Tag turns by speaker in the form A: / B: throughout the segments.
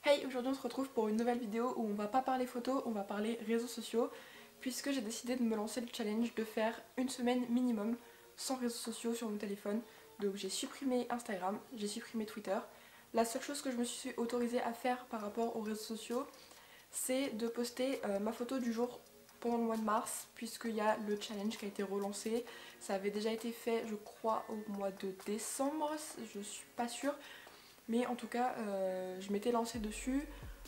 A: Hey, aujourd'hui on se retrouve pour une nouvelle vidéo où on va pas parler photos, on va parler réseaux sociaux, puisque j'ai décidé de me lancer le challenge de faire une semaine minimum sans réseaux sociaux sur mon téléphone. Donc j'ai supprimé Instagram, j'ai supprimé Twitter. La seule chose que je me suis autorisée à faire par rapport aux réseaux sociaux, c'est de poster ma photo du jour pendant le mois de mars, puisqu'il y a le challenge qui a été relancé. Ça avait déjà été fait, je crois, au mois de décembre, je suis pas sûre. Mais en tout cas, je m'étais lancée dessus,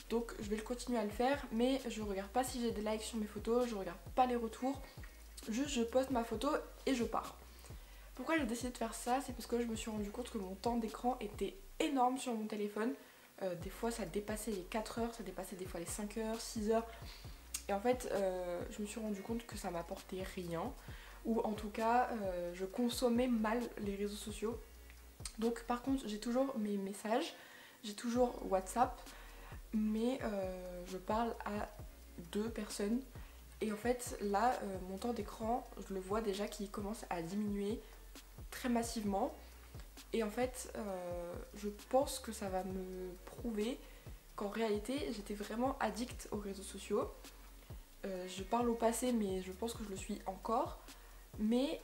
A: donc je vais le continuer à le faire. Mais je regarde pas si j'ai des likes sur mes photos, je regarde pas les retours. Juste je poste ma photo et je pars. Pourquoi j'ai décidé de faire ça? C'est parce que je me suis rendu compte que mon temps d'écran était énorme sur mon téléphone. Des fois ça dépassait les 4 heures, ça dépassait des fois les 5 heures, 6 heures. Et en fait, je me suis rendu compte que ça m'apportait rien. Ou en tout cas, je consommais mal les réseaux sociaux. Donc par contre j'ai toujours mes messages, j'ai toujours WhatsApp, mais je parle à deux personnes. Et en fait là mon temps d'écran, je le vois déjà qui commence à diminuer très massivement. Et en fait je pense que ça va me prouver qu'en réalité j'étais vraiment addict aux réseaux sociaux. Je parle au passé mais je pense que je le suis encore. Mais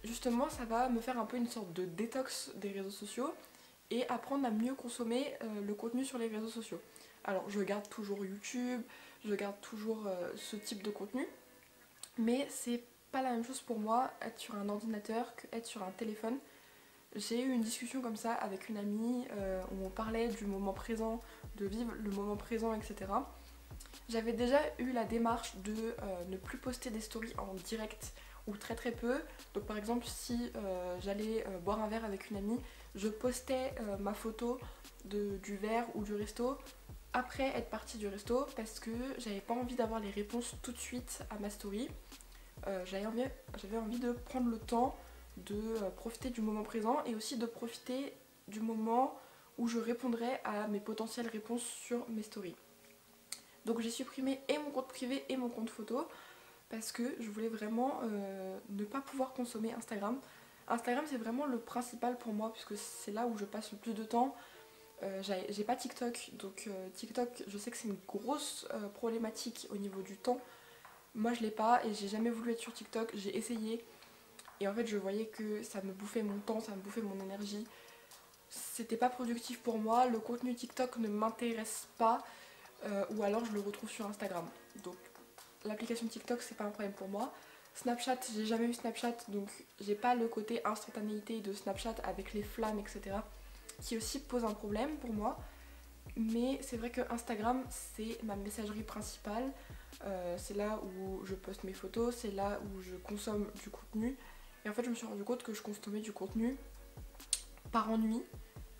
A: justement ça va me faire un peu une sorte de détox des réseaux sociaux et apprendre à mieux consommer le contenu sur les réseaux sociaux. Alors je garde toujours YouTube, je garde toujours ce type de contenu, mais c'est pas la même chose pour moi être sur un ordinateur que être sur un téléphone. J'ai eu une discussion comme ça avec une amie où on parlait du moment présent, de vivre le moment présent, etc. J'avais déjà eu la démarche de ne plus poster des stories en direct ou très très peu. Donc par exemple si j'allais boire un verre avec une amie, je postais ma photo du verre ou du resto après être partie du resto parce que j'avais pas envie d'avoir les réponses tout de suite à ma story. J'avais envie de prendre le temps de profiter du moment présent et aussi de profiter du moment où je répondrai à mes potentielles réponses sur mes stories. Donc j'ai supprimé et mon compte privé et mon compte photo parce que je voulais vraiment ne pas pouvoir consommer Instagram. Instagram c'est vraiment le principal pour moi puisque c'est là où je passe le plus de temps. J'ai pas TikTok, donc TikTok je sais que c'est une grosse problématique au niveau du temps. Moi je l'ai pas et j'ai jamais voulu être sur TikTok, j'ai essayé et en fait je voyais que ça me bouffait mon temps, ça me bouffait mon énergie. C'était pas productif pour moi, le contenu TikTok ne m'intéresse pas ou alors je le retrouve sur Instagram. Donc l'application TikTok c'est pas un problème pour moi. Snapchat, j'ai jamais eu Snapchat donc j'ai pas le côté instantanéité de Snapchat avec les flammes etc. qui aussi pose un problème pour moi. Mais c'est vrai que Instagram c'est ma messagerie principale. C'est là où je poste mes photos, c'est là où je consomme du contenu. Et en fait je me suis rendu compte que je consommais du contenu par ennui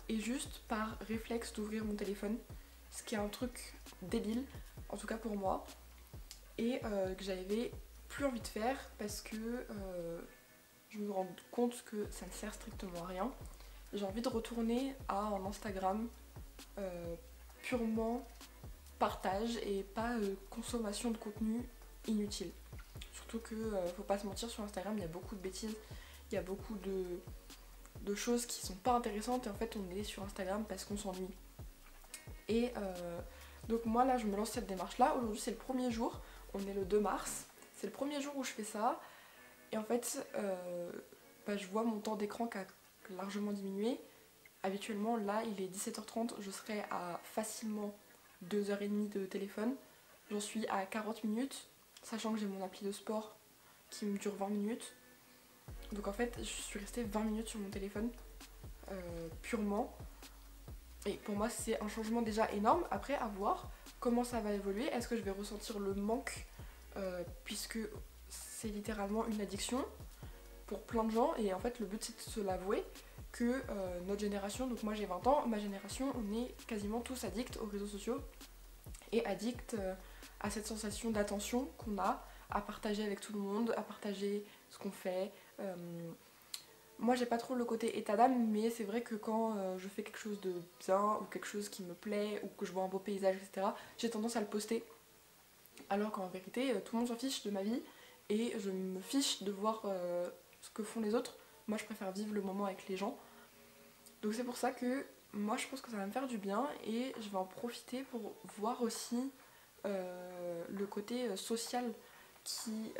A: et juste par réflexe d'ouvrir mon téléphone. Ce qui est un truc débile, en tout cas pour moi. Et que j'avais plus envie de faire parce que je me rends compte que ça ne sert strictement à rien. J'ai envie de retourner à un Instagram purement partage et pas consommation de contenu inutile. Surtout que faut pas se mentir, sur Instagram il y a beaucoup de bêtises, il y a beaucoup de choses qui sont pas intéressantes et en fait on est sur Instagram parce qu'on s'ennuie. Et donc moi là je me lance cette démarche là, aujourd'hui c'est le premier jour, on est le 2 mars, c'est le premier jour où je fais ça et en fait je vois mon temps d'écran qui a largement diminué. Habituellement là il est 17h30, je serai à facilement 2h30 de téléphone, j'en suis à 40 minutes, sachant que j'ai mon appli de sport qui me dure 20 minutes. Donc en fait je suis restée 20 minutes sur mon téléphone purement. Et pour moi c'est un changement déjà énorme. Après à voir comment ça va évoluer. Est-ce que je vais ressentir le manque puisque c'est littéralement une addiction pour plein de gens. Et en fait le but c'est de se l'avouer que notre génération, donc moi j'ai 20 ans, ma génération on est quasiment tous addicts aux réseaux sociaux et addicts à cette sensation d'attention qu'on a, à partager avec tout le monde, à partager ce qu'on fait. Moi j'ai pas trop le côté état d'âme, mais c'est vrai que quand je fais quelque chose de bien ou quelque chose qui me plaît ou que je vois un beau paysage, etc., j'ai tendance à le poster. Alors qu'en vérité, tout le monde s'en fiche de ma vie et je me fiche de voir ce que font les autres. Moi je préfère vivre le moment avec les gens. Donc c'est pour ça que moi je pense que ça va me faire du bien et je vais en profiter pour voir aussi le côté social qui,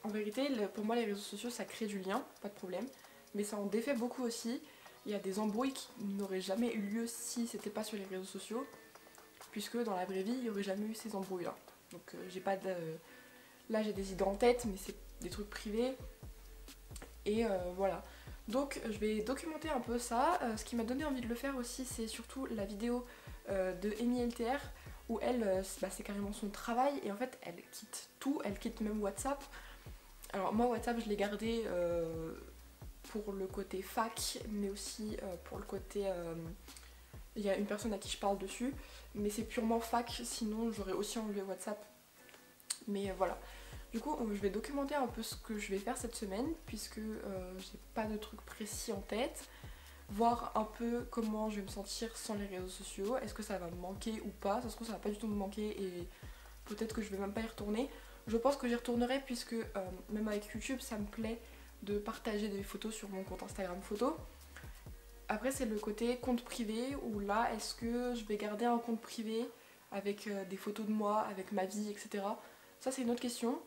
A: en vérité, pour moi les réseaux sociaux ça crée du lien, pas de problème, mais ça en défait beaucoup aussi. Il y a des embrouilles qui n'auraient jamais eu lieu si c'était pas sur les réseaux sociaux, puisque dans la vraie vie il n'y aurait jamais eu ces embrouilles là. Donc j'ai pas de... Là j'ai des idées en tête, mais c'est des trucs privés. Et voilà. Donc je vais documenter un peu ça. Ce qui m'a donné envie de le faire aussi, c'est surtout la vidéo de Amy LTR, où elle, bah, c'est carrément son travail, et en fait elle quitte tout, elle quitte même WhatsApp. Alors moi WhatsApp je l'ai gardé pour le côté fac, mais aussi pour le côté... il y a une personne à qui je parle dessus, mais c'est purement fac, sinon j'aurais aussi enlevé WhatsApp. Mais voilà. Du coup, je vais documenter un peu ce que je vais faire cette semaine, puisque j'ai pas de truc précis en tête. Voir un peu comment je vais me sentir sans les réseaux sociaux. Est-ce que ça va me manquer ou pas? Ça se trouve, ça va pas du tout me manquer et peut-être que je vais même pas y retourner. Je pense que j'y retournerai, puisque même avec YouTube, ça me plaît de partager des photos sur mon compte Instagram photo. Après, c'est le côté compte privé, où là, est-ce que je vais garder un compte privé avec des photos de moi, avec ma vie, etc. Ça, c'est une autre question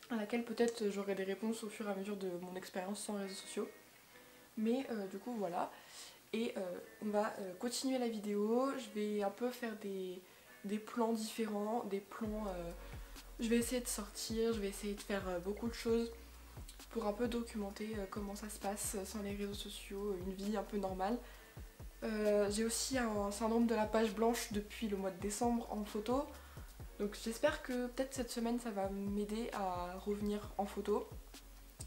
A: à laquelle peut-être j'aurai des réponses au fur et à mesure de mon expérience sans réseaux sociaux. Mais du coup voilà, et on va continuer la vidéo. Je vais un peu faire des plans différents, des plans... je vais essayer de sortir, je vais essayer de faire beaucoup de choses pour un peu documenter comment ça se passe sans les réseaux sociaux, une vie un peu normale. J'ai aussi un syndrome de la page blanche depuis le mois de décembre en photo. Donc j'espère que peut-être cette semaine ça va m'aider à revenir en photo.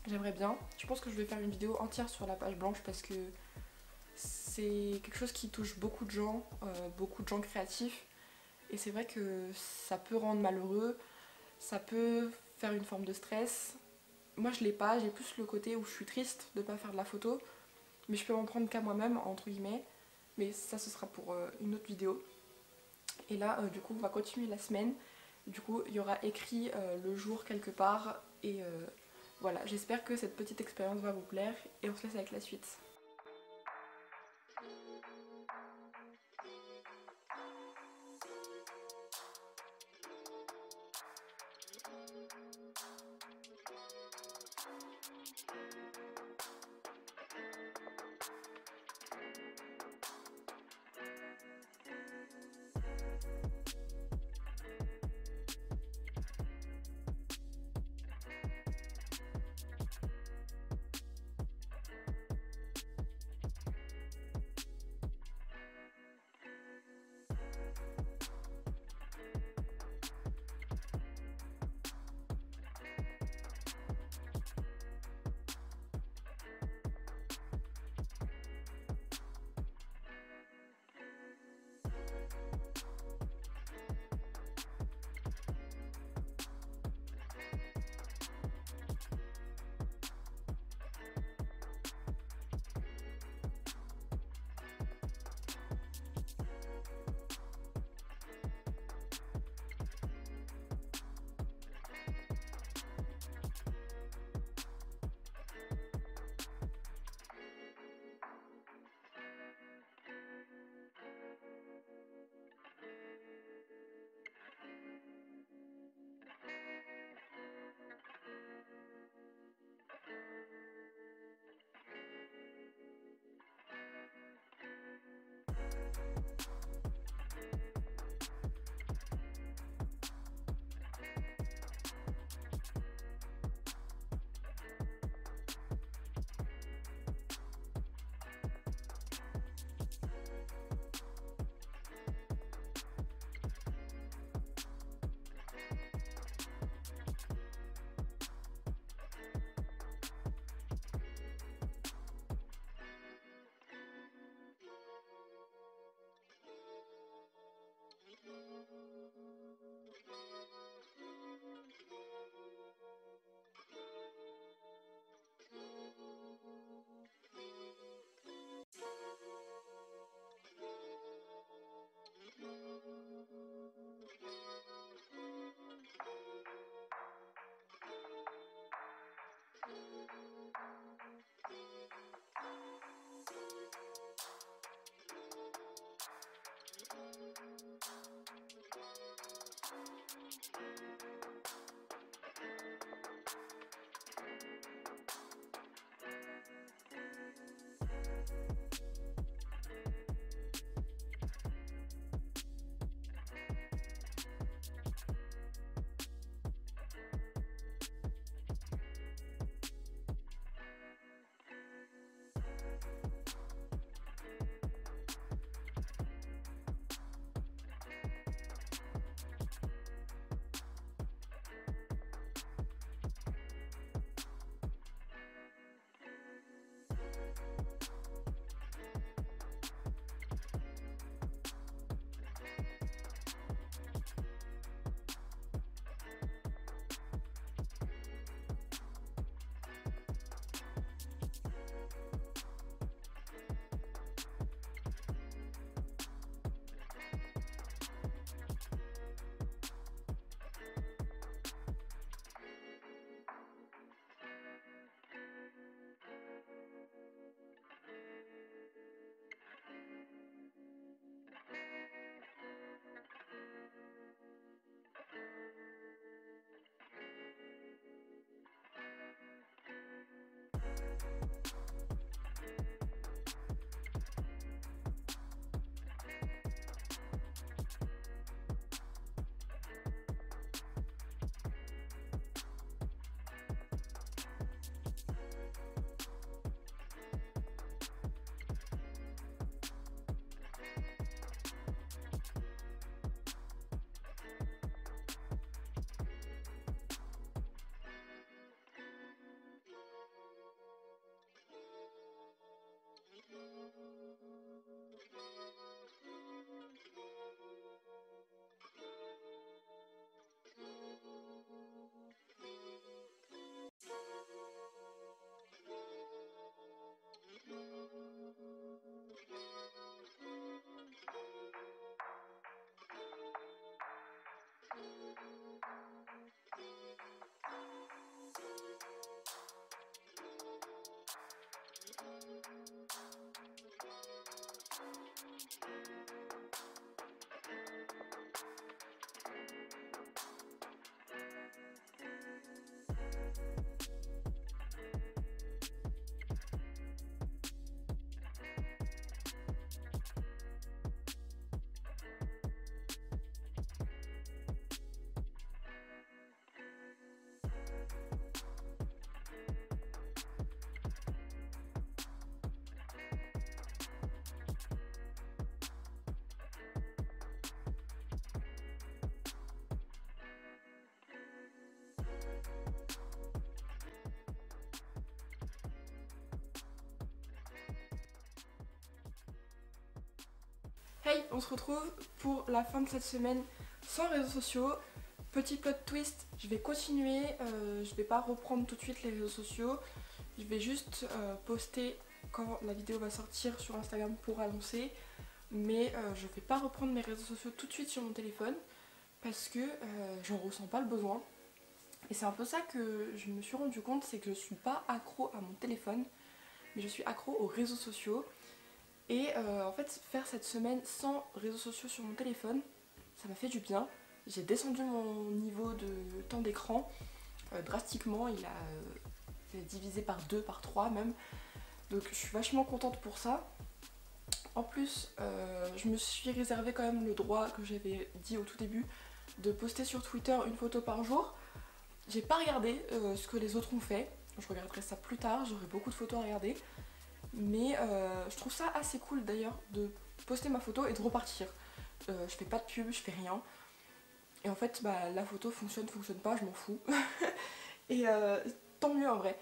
A: J'aimerais bien. Je pense que je vais faire une vidéo entière sur la page blanche parce que c'est quelque chose qui touche beaucoup de gens créatifs. Et c'est vrai que ça peut rendre malheureux, ça peut faire une forme de stress. Moi je l'ai pas, j'ai plus le côté où je suis triste de pas faire de la photo. Mais je peux m'en prendre qu'à moi-même, entre guillemets. Mais ça ce sera pour une autre vidéo. Et là du coup on va continuer la semaine. Du coup il y aura écrit le jour quelque part. Et voilà, j'espère que cette petite expérience va vous plaire. Et on se laisse avec la suite. Hey, on se retrouve pour la fin de cette semaine sans réseaux sociaux. Petit plot twist, je vais continuer, je vais pas reprendre tout de suite les réseaux sociaux. Je vais juste poster quand la vidéo va sortir sur Instagram pour annoncer. Mais je vais pas reprendre mes réseaux sociaux tout de suite sur mon téléphone parce que j'en ressens pas le besoin. Et c'est un peu ça que je me suis rendu compte, c'est que je suis pas accro à mon téléphone, mais je suis accro aux réseaux sociaux. Et en fait, faire cette semaine sans réseaux sociaux sur mon téléphone, ça m'a fait du bien. J'ai descendu mon niveau de temps d'écran drastiquement, il a divisé par 2, par 3 même. Donc je suis vachement contente pour ça. En plus, je me suis réservé quand même le droit que j'avais dit au tout début de poster sur Twitter une photo par jour. J'ai pas regardé ce que les autres ont fait, je regarderai ça plus tard, j'aurai beaucoup de photos à regarder. Mais je trouve ça assez cool d'ailleurs de poster ma photo et de repartir. Je fais pas de pub, je fais rien. Et en fait bah, la photo fonctionne pas, je m'en fous. Et tant mieux en vrai.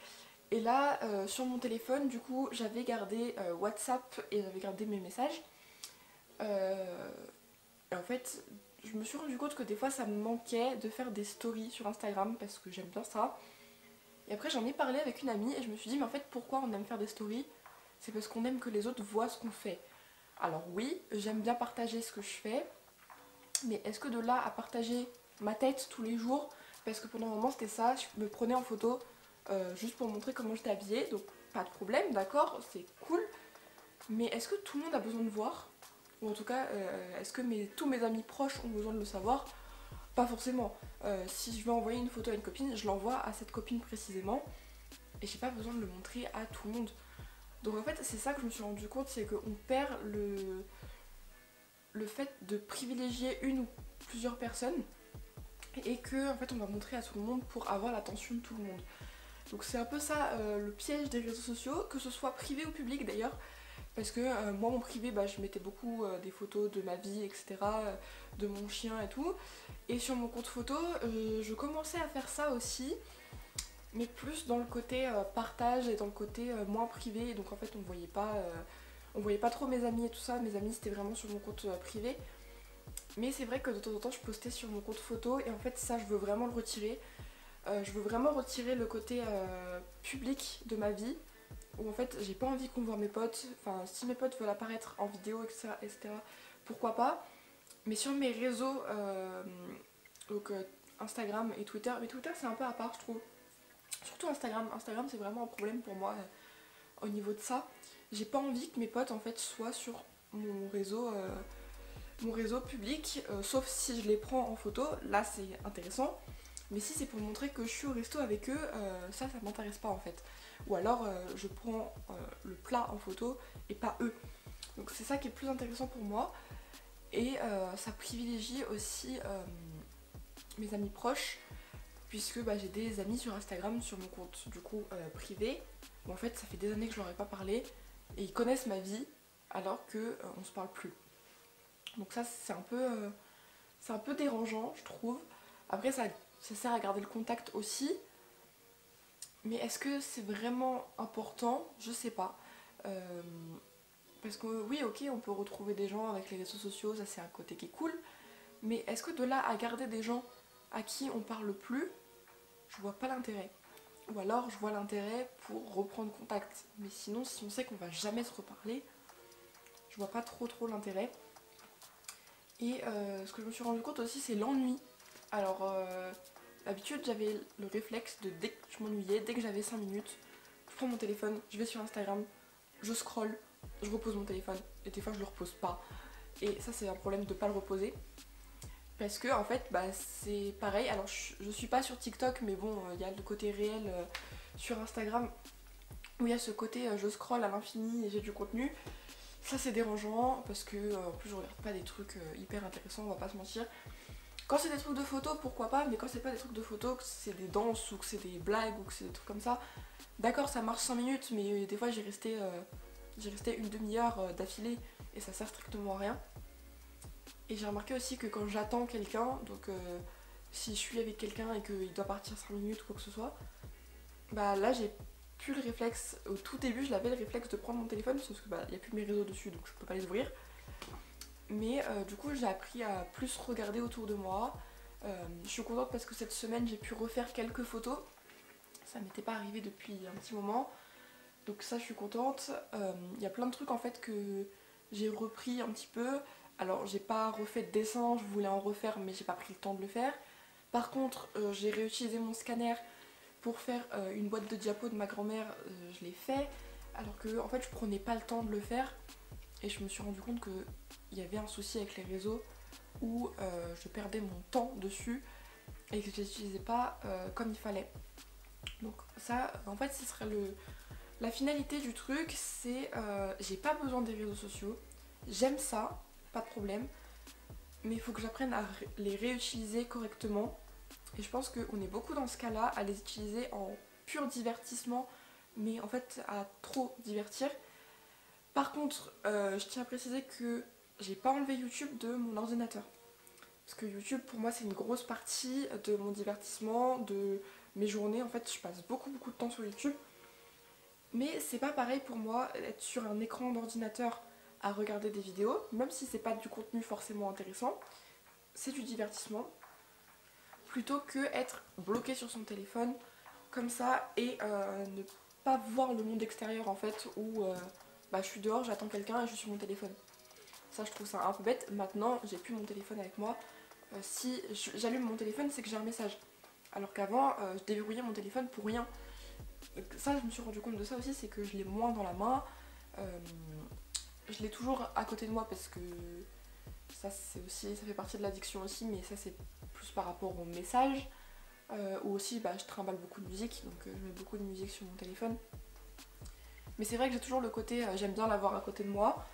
A: Et là sur mon téléphone du coup j'avais gardé WhatsApp et j'avais gardé mes messages. Et en fait je me suis rendu compte que des fois ça me manquait de faire des stories sur Instagram parce que j'aime bien ça. Et après j'en ai parlé avec une amie et je me suis dit mais en fait pourquoi on aime faire des stories? C'est parce qu'on aime que les autres voient ce qu'on fait. Alors oui, j'aime bien partager ce que je fais, mais est-ce que de là à partager ma tête tous les jours, parce que pendant un moment c'était ça, je me prenais en photo juste pour montrer comment j'étais habillée, donc pas de problème, d'accord, c'est cool, mais est-ce que tout le monde a besoin de voir? Ou en tout cas, est-ce que tous mes amis proches ont besoin de le savoir? pas forcément. Si je veux envoyer une photo à une copine, je l'envoie à cette copine précisément et j'ai pas besoin de le montrer à tout le monde. Donc en fait c'est ça que je me suis rendu compte, c'est qu'on perd le fait de privilégier une ou plusieurs personnes et que en fait on va montrer à tout le monde pour avoir l'attention de tout le monde. Donc c'est un peu ça le piège des réseaux sociaux, que ce soit privé ou public d'ailleurs, parce que moi mon privé je mettais beaucoup des photos de ma vie, etc., de mon chien et tout, et sur mon compte photo je commençais à faire ça aussi, mais plus dans le côté partage et dans le côté moins privé, et donc en fait on voyait pas trop mes amis et tout ça, mes amis c'était vraiment sur mon compte privé. Mais c'est vrai que de temps en temps je postais sur mon compte photo et en fait ça je veux vraiment le retirer. Je veux vraiment retirer le côté public de ma vie où en fait j'ai pas envie qu'on voit mes potes. Enfin si mes potes veulent apparaître en vidéo etc. pourquoi pas. Mais sur mes réseaux donc Instagram et Twitter, mais Twitter c'est un peu à part je trouve. Surtout Instagram, Instagram c'est vraiment un problème pour moi au niveau de ça. J'ai pas envie que mes potes en fait soient sur mon réseau public, sauf si je les prends en photo, là c'est intéressant. Mais si c'est pour montrer que je suis au resto avec eux, ça m'intéresse pas en fait. Ou alors je prends le plat en photo et pas eux. Donc c'est ça qui est plus intéressant pour moi. Et ça privilégie aussi mes amis proches, puisque j'ai des amis sur Instagram, sur mon compte du coup privé, où en fait ça fait des années que je leur ai pas parlé, et ils connaissent ma vie alors que on se parle plus. Donc ça c'est un peu dérangeant je trouve. Après ça sert à garder le contact aussi, mais est-ce que c'est vraiment important? Je sais pas. Euh, Parce que oui ok on peut retrouver des gens avec les réseaux sociaux, ça c'est un côté qui est cool, mais est-ce que de là à garder des gens à qui on parle plus, je vois pas l'intérêt. Ou alors je vois l'intérêt pour reprendre contact. Mais sinon si on sait qu'on va jamais se reparler, je vois pas trop l'intérêt. Et ce que je me suis rendu compte aussi c'est l'ennui. Alors d'habitude j'avais le réflexe de dès que je m'ennuyais, dès que j'avais 5 minutes, je prends mon téléphone, je vais sur Instagram, je scrolle, je repose mon téléphone. Et des fois je le repose pas. Et ça c'est un problème de pas le reposer. Parce que en fait c'est pareil, alors je suis pas sur TikTok mais bon il y a le côté réel sur Instagram où il y a ce côté je scrolle à l'infini et j'ai du contenu. Ça c'est dérangeant parce que en plus je regarde pas des trucs hyper intéressants, on va pas se mentir. Quand c'est des trucs de photos pourquoi pas, mais quand c'est pas des trucs de photos, que c'est des danses ou que c'est des blagues ou que c'est des trucs comme ça, d'accord ça marche 5 minutes mais des fois j'ai resté une demi-heure d'affilée et ça sert strictement à rien. Et j'ai remarqué aussi que quand j'attends quelqu'un, donc si je suis avec quelqu'un et qu'il doit partir 5 minutes ou quoi que ce soit, là j'ai plus le réflexe. Au tout début, je l'avais le réflexe de prendre mon téléphone, sauf que il n'y a plus mes réseaux dessus donc je peux pas les ouvrir. Mais du coup, j'ai appris à plus regarder autour de moi. Je suis contente parce que cette semaine, j'ai pu refaire quelques photos. Ça m'était pas arrivé depuis un petit moment. Donc ça, je suis contente. Il y a plein de trucs en fait que j'ai repris un petit peu. Alors j'ai pas refait de dessin, je voulais en refaire mais j'ai pas pris le temps de le faire. Par contre j'ai réutilisé mon scanner pour faire une boîte de diapos de ma grand-mère, je l'ai fait. Alors que en fait je prenais pas le temps de le faire et je me suis rendu compte qu'il y avait un souci avec les réseaux où je perdais mon temps dessus et que je l'utilisais pas comme il fallait. Donc ça en fait ce serait la finalité du truc, c'est j'ai pas besoin des réseaux sociaux, j'aime ça, pas de problème, mais il faut que j'apprenne à les réutiliser correctement. Et je pense qu'on est beaucoup dans ce cas-là, à les utiliser en pur divertissement, mais en fait à trop divertir. Par contre, je tiens à préciser que j'ai pas enlevé YouTube de mon ordinateur. Parce que YouTube, pour moi, c'est une grosse partie de mon divertissement, de mes journées. En fait, je passe beaucoup de temps sur YouTube. Mais c'est pas pareil pour moi être sur un écran d'ordinateur à regarder des vidéos, même si c'est pas du contenu forcément intéressant, c'est du divertissement, plutôt que être bloqué sur son téléphone comme ça et ne pas voir le monde extérieur en fait, où je suis dehors, j'attends quelqu'un et je suis sur mon téléphone. Ça je trouve ça un peu bête. Maintenant j'ai plus mon téléphone avec moi. Si j'allume mon téléphone c'est que j'ai un message. Alors qu'avant je déverrouillais mon téléphone pour rien. Donc ça je me suis rendu compte de ça aussi, c'est que je l'ai moins dans la main. Je l'ai toujours à côté de moi parce que Ça c'est aussi, ça fait partie de l'addiction aussi, mais ça c'est plus par rapport aux messages. Ou aussi je trimballe beaucoup de musique, donc je mets beaucoup de musique sur mon téléphone. Mais c'est vrai que j'ai toujours le côté, j'aime bien l'avoir à côté de moi,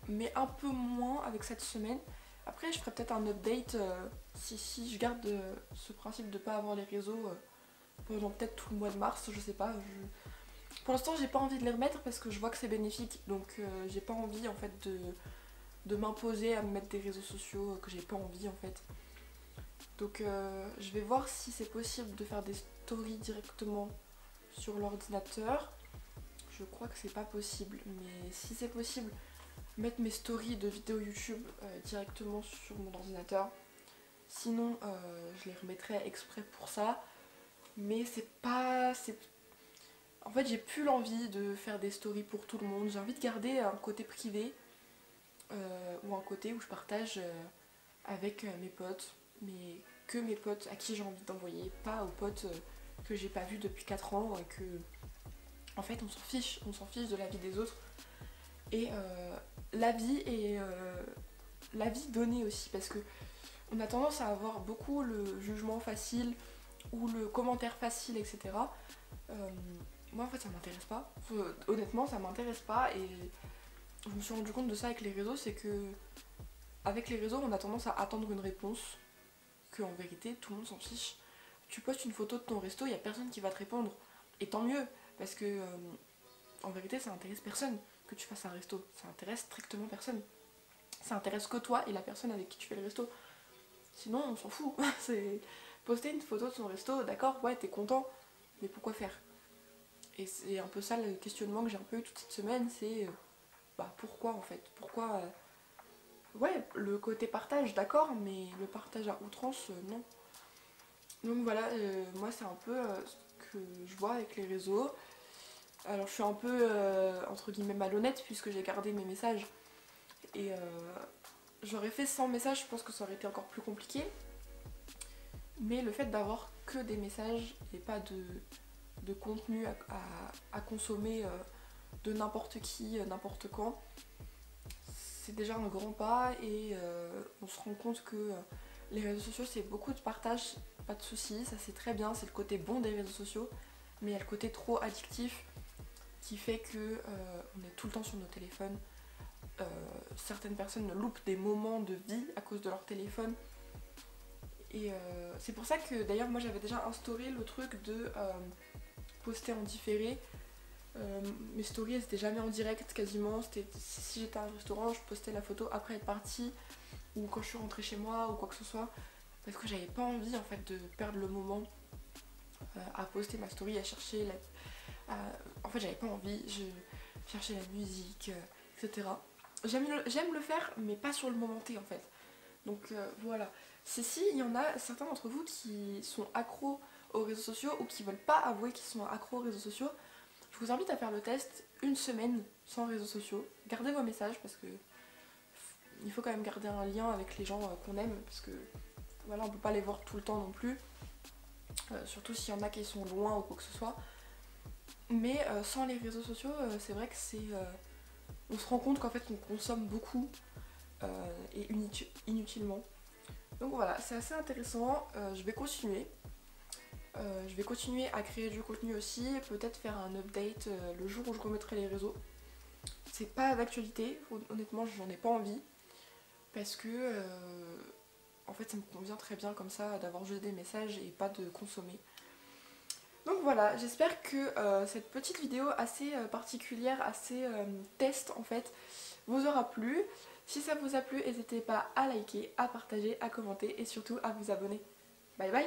A: mais un peu moins avec cette semaine. Après je ferai peut-être un update si je garde ce principe de pas avoir les réseaux pendant peut-être tout le mois de mars, je sais pas. Pour l'instant j'ai pas envie de les remettre parce que je vois que c'est bénéfique, donc j'ai pas envie en fait de m'imposer à me mettre des réseaux sociaux que j'ai pas envie en fait. Donc je vais voir si c'est possible de faire des stories directement sur l'ordinateur. Je crois que c'est pas possible, mais si c'est possible, mettre mes stories de vidéos YouTube directement sur mon ordinateur. Sinon je les remettrai exprès pour ça. Mais c'est pas... En fait j'ai plus l'envie de faire des stories pour tout le monde. J'ai envie de garder un côté privé ou un côté où je partage avec mes potes, mais que mes potes à qui j'ai envie d'envoyer, pas aux potes que j'ai pas vus depuis 4 ans et que en fait on s'en fiche de la vie des autres. Et la vie et la vie donnée aussi, parce que on a tendance à avoir beaucoup le jugement facile ou le commentaire facile, etc. Moi en fait ça m'intéresse pas. Honnêtement ça m'intéresse pas et je me suis rendu compte de ça avec les réseaux, c'est que avec les réseaux on a tendance à attendre une réponse que en vérité tout le monde s'en fiche. Tu postes une photo de ton resto, il y a personne qui va te répondre. Et tant mieux, parce que en vérité ça intéresse personne que tu fasses un resto. Ça intéresse strictement personne. Ça intéresse que toi et la personne avec qui tu fais le resto. Sinon on s'en fout. C'est poster une photo de son resto, d'accord, ouais t'es content, mais pourquoi faire? Et c'est un peu ça le questionnement que j'ai un peu eu toute cette semaine, c'est pourquoi en fait? Pourquoi ouais, le côté partage, d'accord, mais le partage à outrance, non. Donc voilà, moi c'est un peu ce que je vois avec les réseaux. Alors je suis un peu entre guillemets malhonnête puisque j'ai gardé mes messages. Et j'aurais fait 100 messages, je pense que ça aurait été encore plus compliqué. Mais le fait d'avoir que des messages et pas de contenu à consommer de n'importe qui, n'importe quand, c'est déjà un grand pas et on se rend compte que les réseaux sociaux c'est beaucoup de partage, pas de soucis, ça c'est très bien, c'est le côté bon des réseaux sociaux, mais il y a le côté trop addictif qui fait que on est tout le temps sur nos téléphones. Certaines personnes loupent des moments de vie à cause de leur téléphone. Et c'est pour ça que d'ailleurs moi j'avais déjà instauré le truc de poster en différé. Mes stories elles étaient jamais en direct quasiment. Si j'étais à un restaurant, je postais la photo après être partie ou quand je suis rentrée chez moi ou quoi que ce soit. Parce que j'avais pas envie en fait de perdre le moment à poster ma story, à chercher en fait j'avais pas envie, je cherchais la musique, etc. J'aime le faire mais pas sur le moment T en fait. Donc voilà. C'est si il y en a certains d'entre vous qui sont accros aux réseaux sociaux ou qui veulent pas avouer qu'ils sont accros aux réseaux sociaux, je vous invite à faire le test une semaine sans réseaux sociaux. Gardez vos messages parce que il faut quand même garder un lien avec les gens qu'on aime parce que voilà, on peut pas les voir tout le temps non plus. Surtout s'il y en a qui sont loin ou quoi que ce soit. Mais sans les réseaux sociaux, c'est vrai que on se rend compte qu'en fait on consomme beaucoup et inutilement. Donc voilà, c'est assez intéressant. Je vais continuer. Je vais continuer à créer du contenu aussi, peut-être faire un update le jour où je remettrai les réseaux. C'est pas d'actualité, honnêtement j'en ai pas envie, parce que en fait ça me convient très bien comme ça d'avoir juste des messages et pas de consommer. Donc voilà, j'espère que cette petite vidéo assez particulière, assez test en fait, vous aura plu. Si ça vous a plu, n'hésitez pas à liker, à partager, à commenter et surtout à vous abonner. Bye bye!